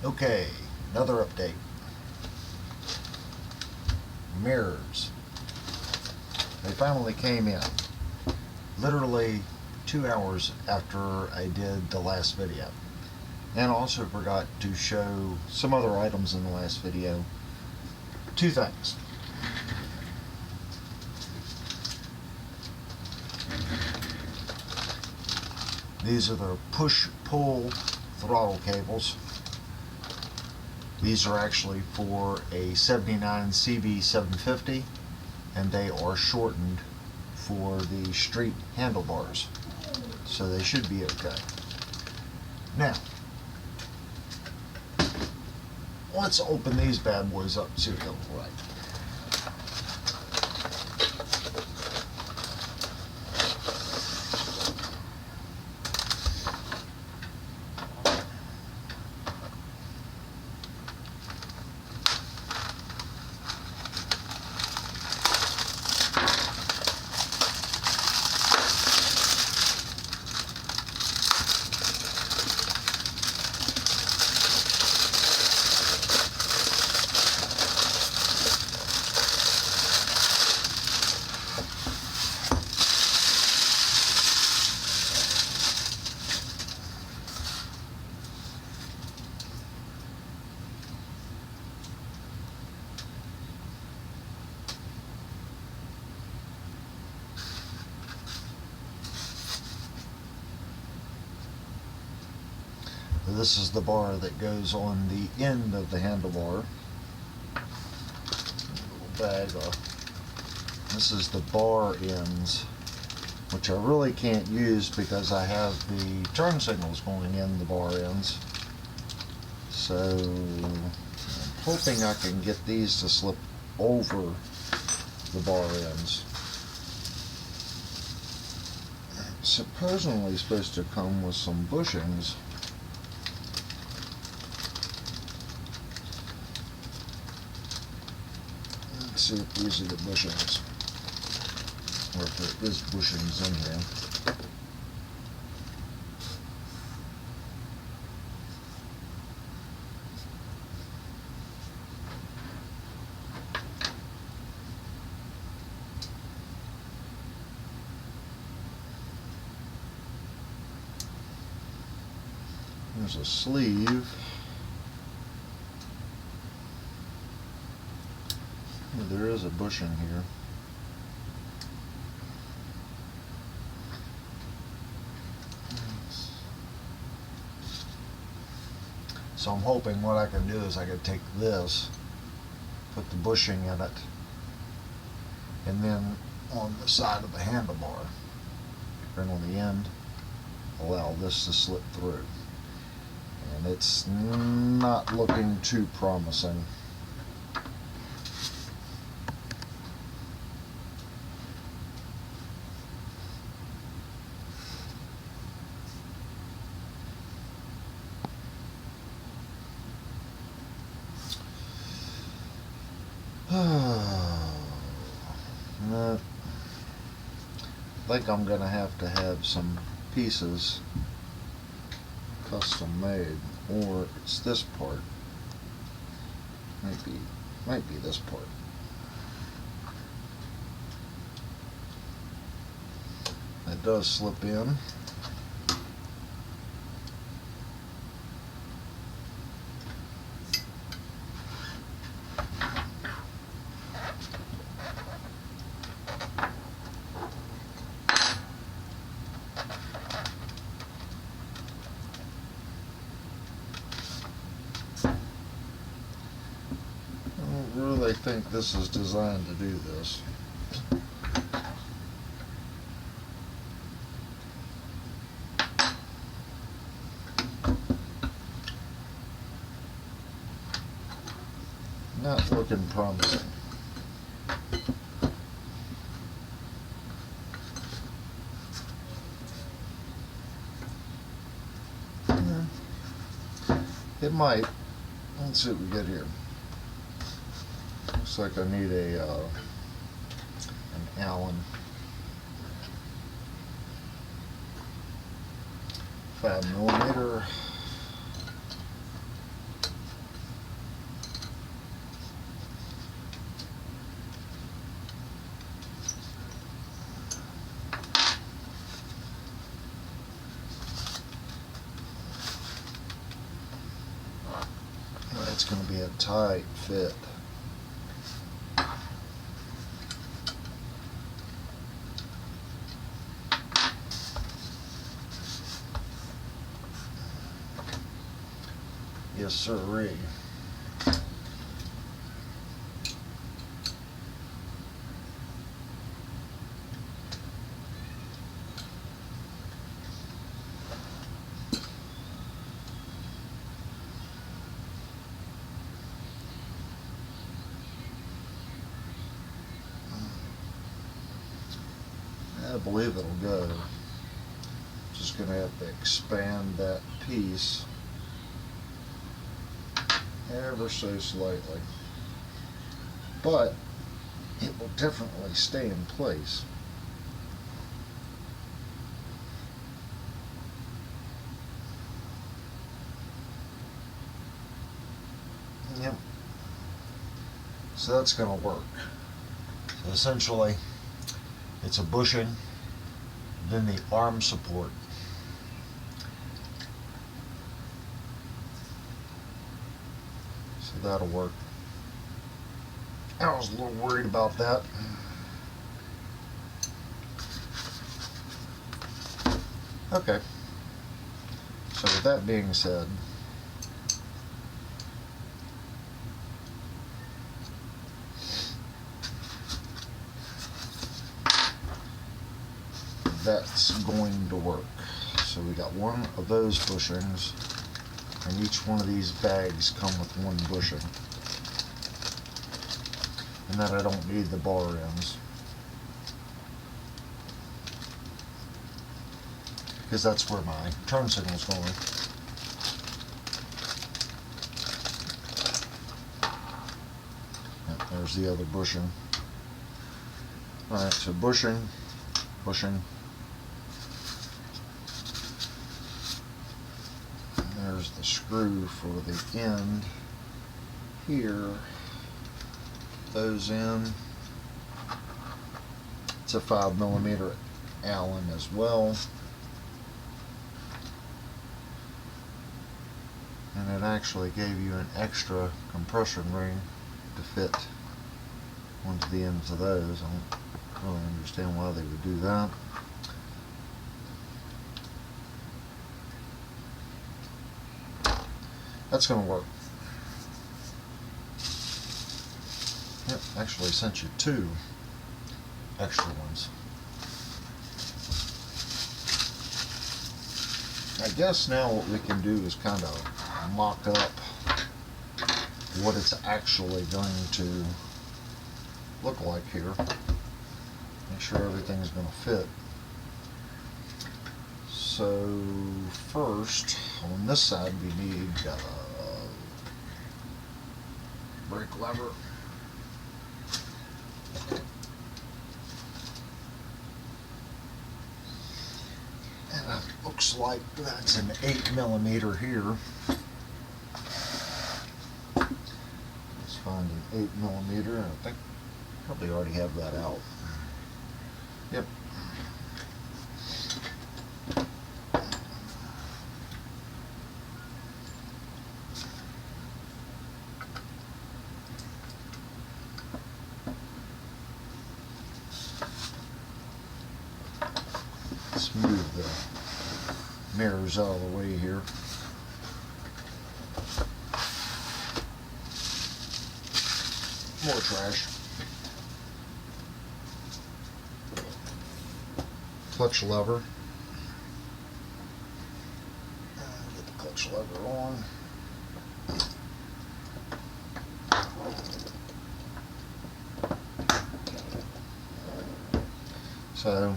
Okay, another update. Mirrors. They finally came in. Literally 2 hours after I did the last video. And also forgot to show some other items in the last video. Two things. These are the push-pull throttle cables. These are actually for a 79 CB750, and they are shortened for the street handlebars. So they should be okay. Now, let's open these bad boys up and see what they look like. This is the bar that goes on the end of the handlebar. Little bag of. This is the bar ends, which I really can't use because I have the turn signals going in the bar ends. So I'm hoping I can get these to slip over the bar ends. It's supposedly supposed to come with some bushings. See if these are the bushings, or if there is bushings in here. There's a sleeve. There is a bushing here. So I'm hoping what I can do is I can take this, put the bushing in it, and then on the side of the handlebar, and on the end, allow this to slip through. And it's not looking too promising. I think I'm going to have some pieces custom made, or it's this part. Might be this part. It does slip in. I think this is designed to do this. Not looking promising. It might. Let's see what we get here. Looks like I need an Allen 5mm. that's going to be a tight fit. Yes, sirree. I believe it'll go. Just going to have to expand that piece ever so slightly, but it will definitely stay in place. Yep. So that's going to work. So essentially, it's a bushing, then the arm support. So that'll work. I was a little worried about that. Okay. So with that being said, that's going to work. So we got one of those bushings, and each one of these bags come with one bushing. And then I don't need the bar ends, because that's where my turn signal is going. Yep, there's the other bushing. Alright, so bushing, bushing. There's the screw for the end here. Those in. It's a 5mm Allen as well. And it actually gave you an extra compression ring to fit onto the ends of those. I don't really understand why they would do that. That's going to work. Yep, actually sent you 2 extra ones. I guess now what we can do is kind of mock up what it's actually going to look like here. Make sure everything's going to fit. So first, on this side we need brake lever. And it looks like that's an 8mm here. Let's find an 8mm, and I think I probably already have that out. Yep. Let's move the mirrors out of the way here. More trash. Clutch lever. Get the clutch lever on. So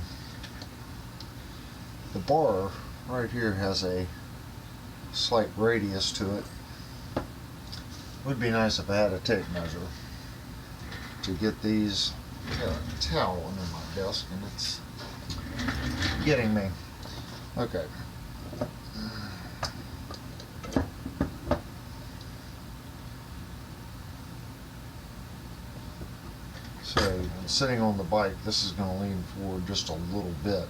the bar right here has a slight radius to it. Would be nice if I had a tape measure to get these. Got a towel under my desk and it's getting me. Okay. So sitting on the bike, this is going to lean forward just a little bit.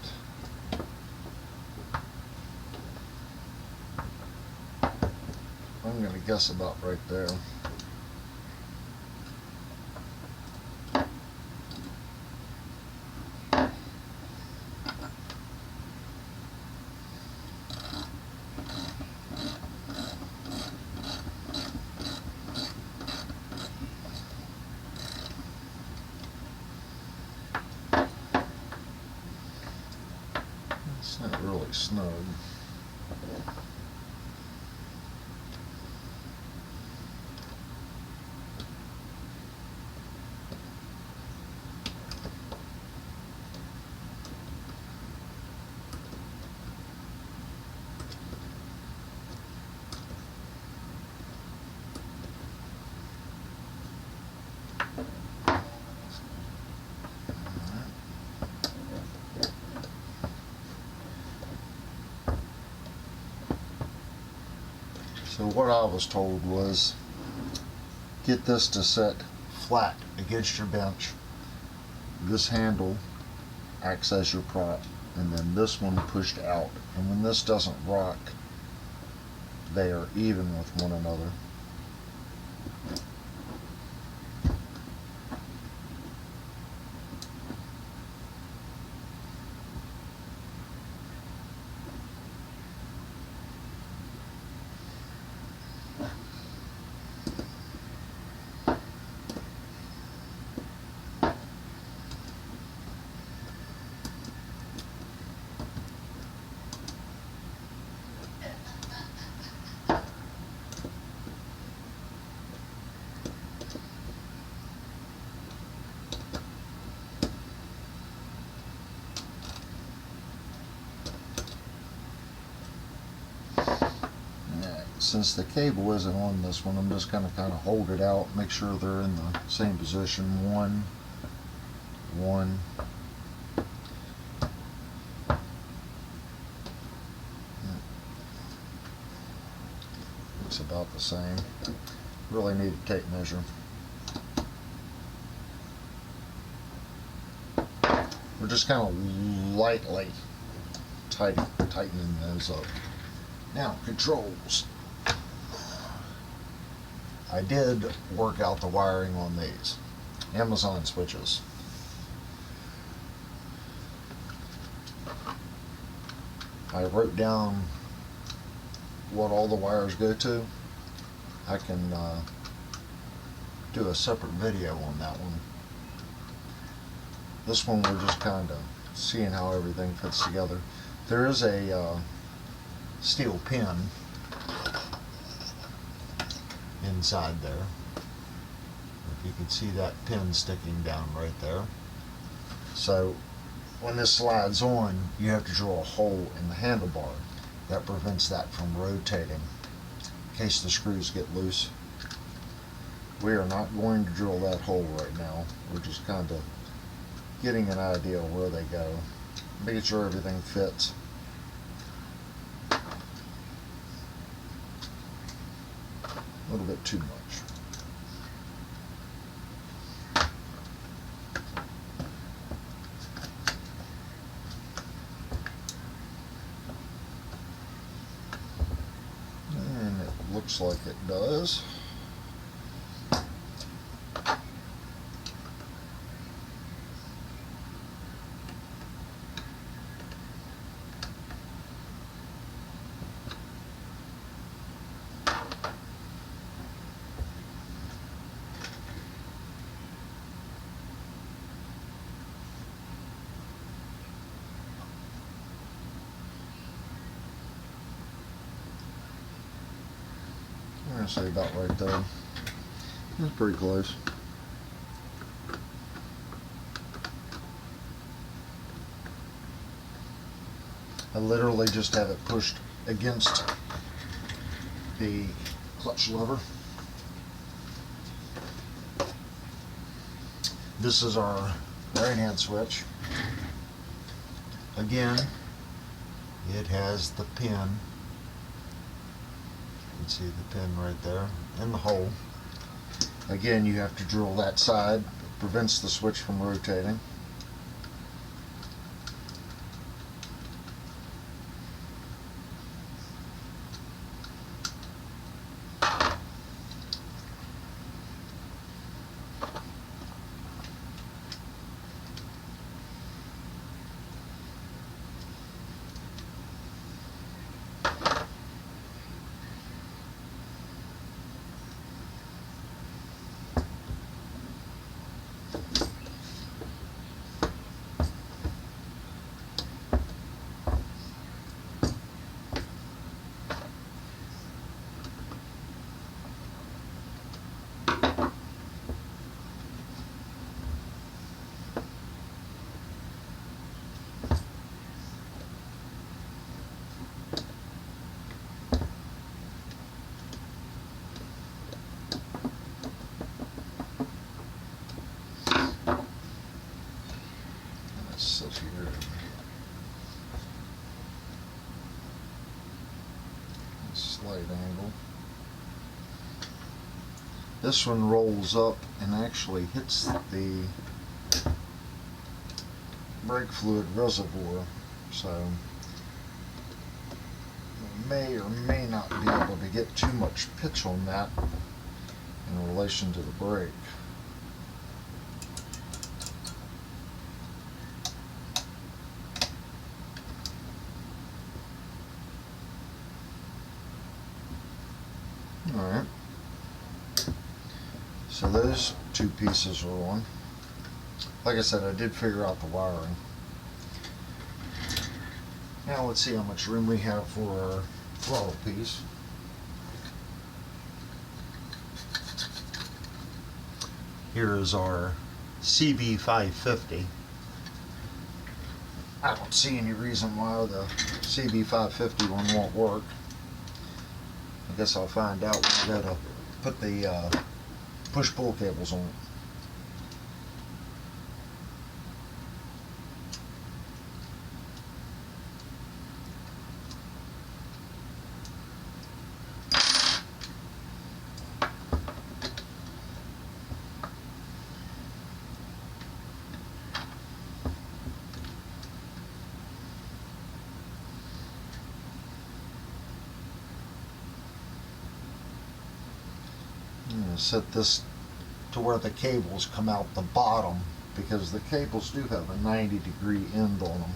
I'm going to guess about right there. It's not really snug. So what I was told was get this to set flat against your bench. This handle acts as your prop, and then this one pushed out. And when this doesn't rock, they are even with one another. Since the cable isn't on this one, I'm just going to kind of hold it out, make sure they're in the same position. One. Looks about the same. Really need a tape measure. We're just kind of lightly tightening those up. Now, controls. I did work out the wiring on these Amazon switches. I wrote down what all the wires go to. I can do a separate video on that one. This one we're just kind of seeing how everything fits together. There is a steel pin inside there. If you can see that pin sticking down right there. So when this slides on, you have to drill a hole in the handlebar. That prevents that from rotating in case the screws get loose. We are not going to drill that hole right now. We're just kind of getting an idea of where they go, making sure everything fits. A little bit too much. And it looks like it does. I'm going to say about right there. That's pretty close. I literally just have it pushed against the clutch lever. This is our right hand switch. Again, it has the pin. You can see the pin right there in the hole. Again, you have to drill that side. It prevents the switch from rotating. slight angle. This one rolls up and actually hits the brake fluid reservoir, so we may or may not be able to get too much pitch on that in relation to the brake. Alright, so those two pieces are on. Like I said, I did figure out the wiring. Now let's see how much room we have for our throttle piece. Here is our CB550. I don't see any reason why the CB550 one won't work. I guess I'll find out when I go to put the push-pull cables on it. I'm going to set this to where the cables come out the bottom, because the cables do have a 90-degree end on them.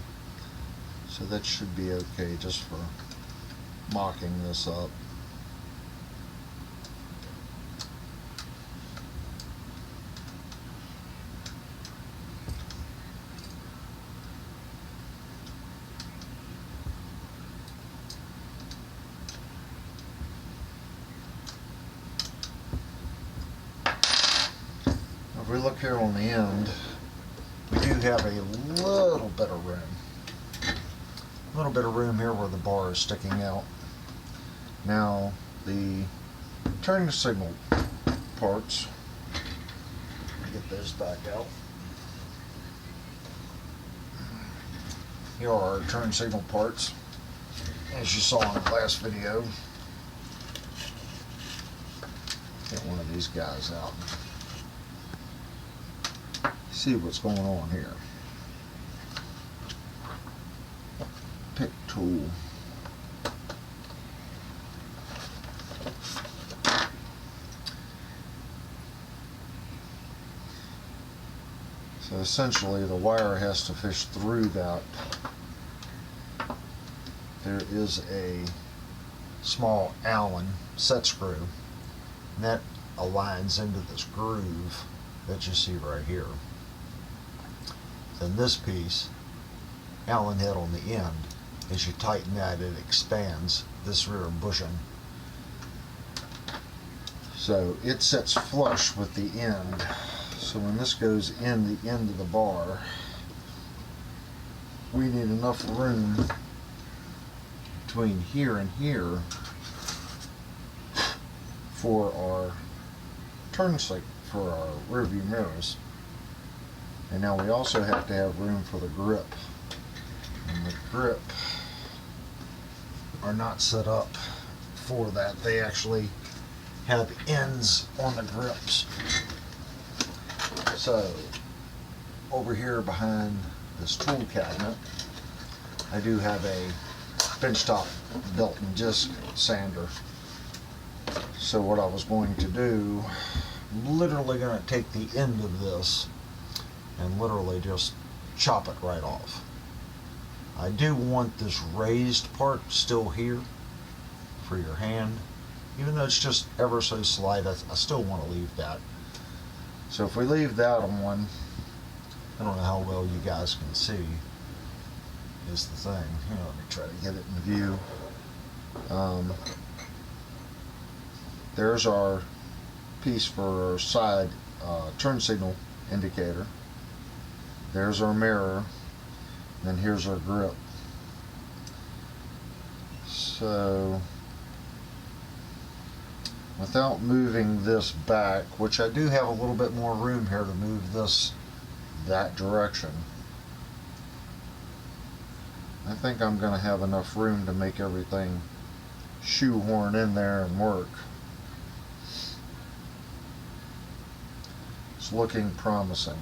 So that should be okay just for mocking this up. If we look here on the end, we do have a little bit of room. A little bit of room here where the bar is sticking out. Now, the turning signal parts, get those back out. Here are our turn signal parts, as you saw in the last video. Get one of these guys out. See what's going on here. Pick tool. So essentially the wire has to fish through that. There is a small Allen set screw, and that aligns into this groove that you see right here. Then this piece, Allen head on the end, as you tighten that, it expands this rear bushing. So it sets flush with the end. So when this goes in the end of the bar, we need enough room between here and here for our turn signal, for our rear view mirrors. And now we also have to have room for the grip. And the grip are not set up for that. They actually have ends on the grips. So over here behind this tool cabinet, I do have a benchtop belt and disc sander. So what I was going to do, I'm literally going to take the end of this and literally just chop it right off. I do want this raised part still here for your hand. Even though it's just ever so slight, I still want to leave that. So if we leave that on, I don't know how well you guys can see, is the thing. Here, let me try to get it in view. There's our piece for our side turn signal indicator. There's our mirror, and then here's our grip. So without moving this back, which I do have a little bit more room here to move this that direction, I think I'm going to have enough room to make everything shoehorn in there and work. It's looking promising.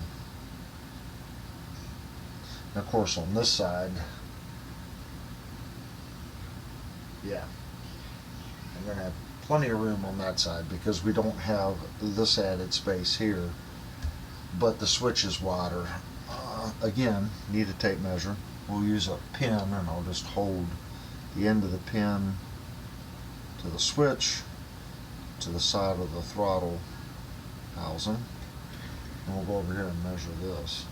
And of course on this side, yeah, I'm going to have plenty of room on that side because we don't have this added space here, but the switch is wider. Again, need a tape measure. We'll use a pin, and I'll just hold the end of the pin to the switch to the side of the throttle housing, and we'll go over here and measure this.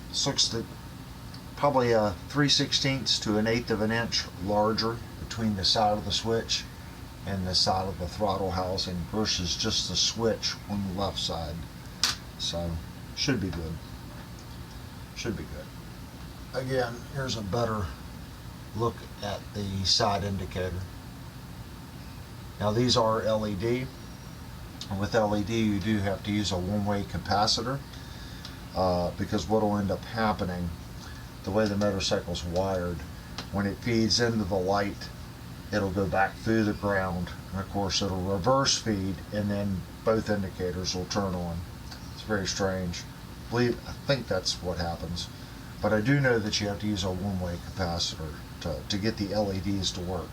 This looks like probably a 3/16 to an 1/8 of an inch larger between the side of the switch and the side of the throttle housing versus just the switch on the left side. So should be good. Should be good. Again, here's a better look at the side indicator. Now these are LED, and with LED you do have to use a one-way capacitor because what will end up happening, the way the motorcycle's wired, when it feeds into the light, it'll go back through the ground, and of course it'll reverse feed, and then both indicators will turn on. It's very strange. I think that's what happens, but I do know that you have to use a one-way capacitor to get the LEDs to work,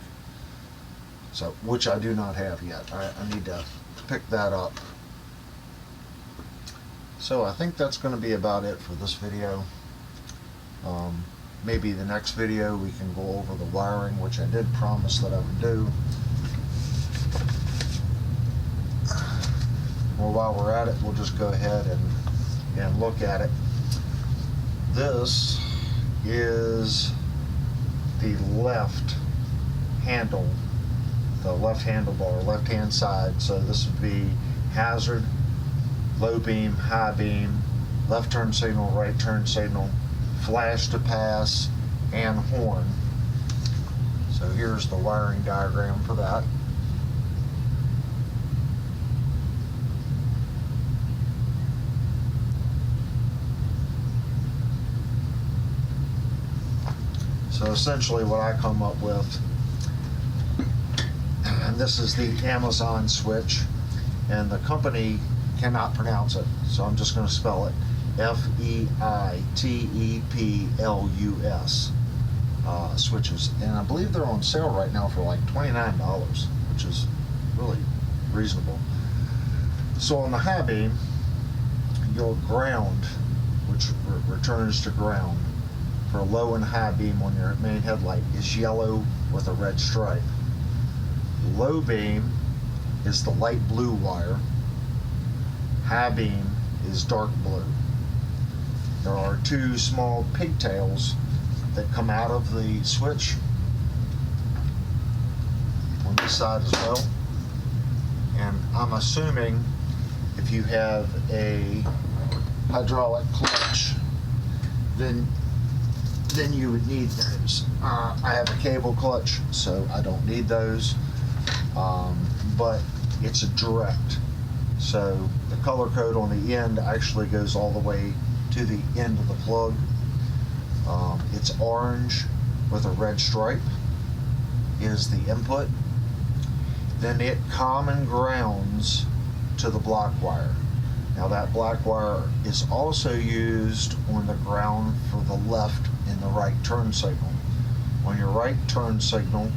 so which I do not have yet. I need to pick that up. So I think that's going to be about it for this video. Maybe the next video we can go over the wiring, which I did promise that I would do. Well, while we're at it, we'll just go ahead and look at it. This is the left handle, the left handlebar, left hand side. So this would be hazard, low beam, high beam, left turn signal, right turn signal, flash to pass, and horn. So here's the wiring diagram for that. So essentially what I come up with, and this is the Amazon switch, and the company cannot pronounce it, so I'm just going to spell it. Feiteplus switches, and I believe they're on sale right now for like $29, which is really reasonable. So on the high beam, your ground, which returns to ground for low and high beam on your main headlight, is yellow with a red stripe. Low beam is the light blue wire. High beam is dark blue. There are two small pigtails that come out of the switch on this side as well. And I'm assuming if you have a hydraulic clutch, then you would need those. I have a cable clutch, so I don't need those, but it's a direct. So the color code on the end actually goes all the way to the end of the plug. It's orange with a red stripe is the input. Then it common grounds to the black wire. Now that black wire is also used on the ground for the left and the right turn signal. On your right turn signal,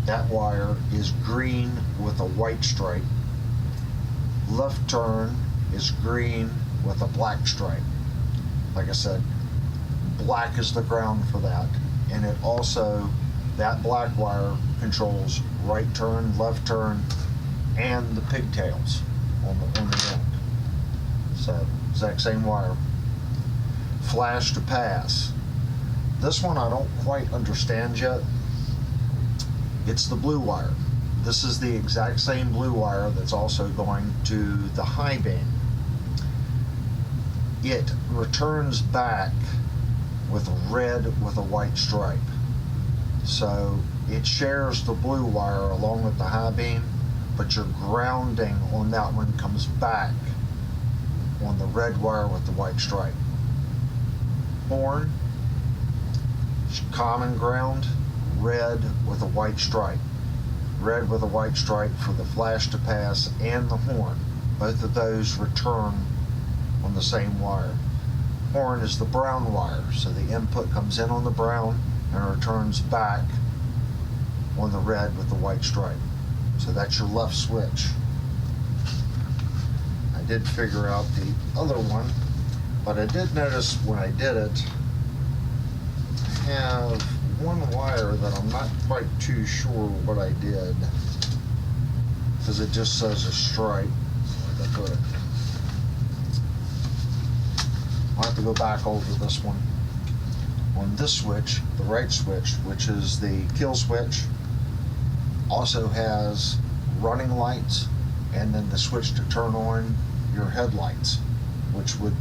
that wire is green with a white stripe. Left turn is green with a black stripe. Like I said, black is the ground for that. And it also, that black wire controls right turn, left turn, and the pigtails on the end. So, exact same wire. Flash to pass. This one I don't quite understand yet. It's the blue wire. This is the exact same blue wire that's also going to the high beam. It returns back with red with a white stripe. So it shares the blue wire along with the high beam, but your grounding on that one comes back on the red wire with the white stripe. Horn common ground, red with a white stripe. Red with a white stripe for the flash to pass and the horn. Both of those return on the same wire. Horn is the brown wire, so the input comes in on the brown and returns back on the red with the white stripe. So that's your left switch. I did figure out the other one, but I did notice when I did it, I have one wire that I'm not quite too sure what I did, because it just says a stripe. Where'd I put it? I'll have to go back over this one. On this switch, the right switch, which is the kill switch, also has running lights, and then the switch to turn on your headlights, which would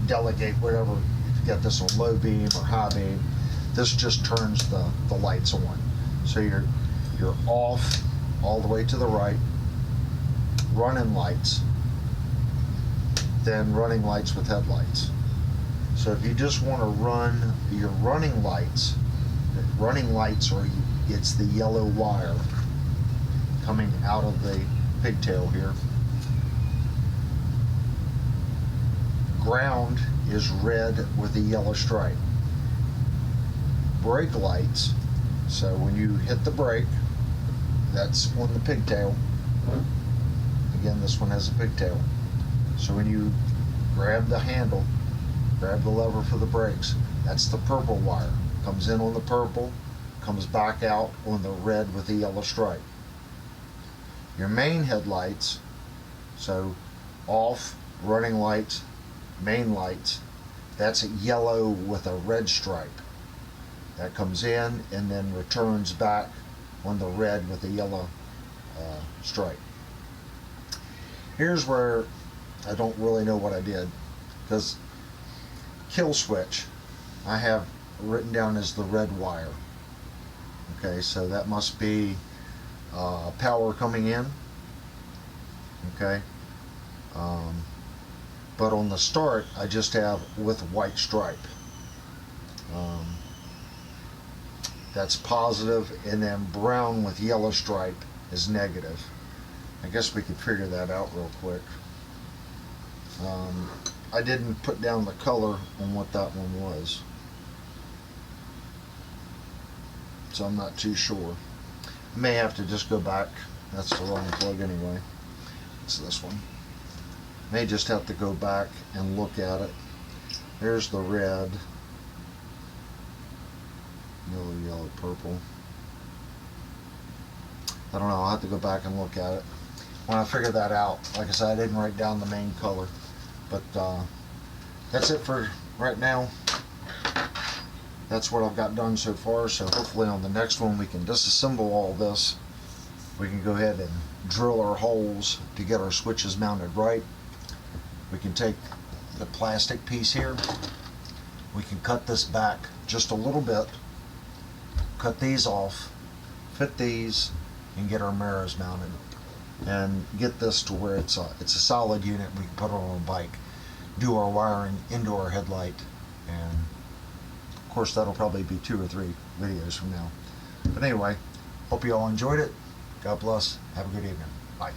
delegate whatever. If you get this on low beam or high beam, this just turns the lights on. So you're off all the way to the right, running lights, then running lights with headlights. So if you just want to run your running lights are, it's the yellow wire coming out of the pigtail here. Ground is red with a yellow stripe. Brake lights, so when you hit the brake, that's on the pigtail. Again, this one has a pigtail. So when you grab the handle, grab the lever for the brakes, that's the purple wire. Comes in on the purple, comes back out on the red with the yellow stripe. Your main headlights, so off, running lights, main lights, that's a yellow with a red stripe. That comes in and then returns back on the red with the yellow stripe. Here's where I don't really know what I did, because kill switch I have written down as the red wire. Okay, so that must be power coming in. Okay, but on the start I just have with white stripe. That's positive, and then brown with yellow stripe is negative. I guess we could figure that out real quick. I didn't put down the color on what that one was, so I'm not too sure. I may have to just go back. That's the wrong plug anyway. It's this one. May just have to go back and look at it. There's the red. Yellow, yellow, purple. I don't know. I'll have to go back and look at it. When I figure that out, like I said, I didn't write down the main color. But that's it for right now. That's what I've got done so far. So hopefully on the next one we can disassemble all this. We can go ahead and drill our holes to get our switches mounted right. We can take the plastic piece here. We can cut this back just a little bit. Cut these off, fit these, and get our mirrors mounted, and get this to where it's a solid unit. We can put it on a bike, do our wiring into our headlight, and of course that'll probably be 2 or 3 videos from now. But anyway, hope you all enjoyed it. God bless. Have a good evening. Bye.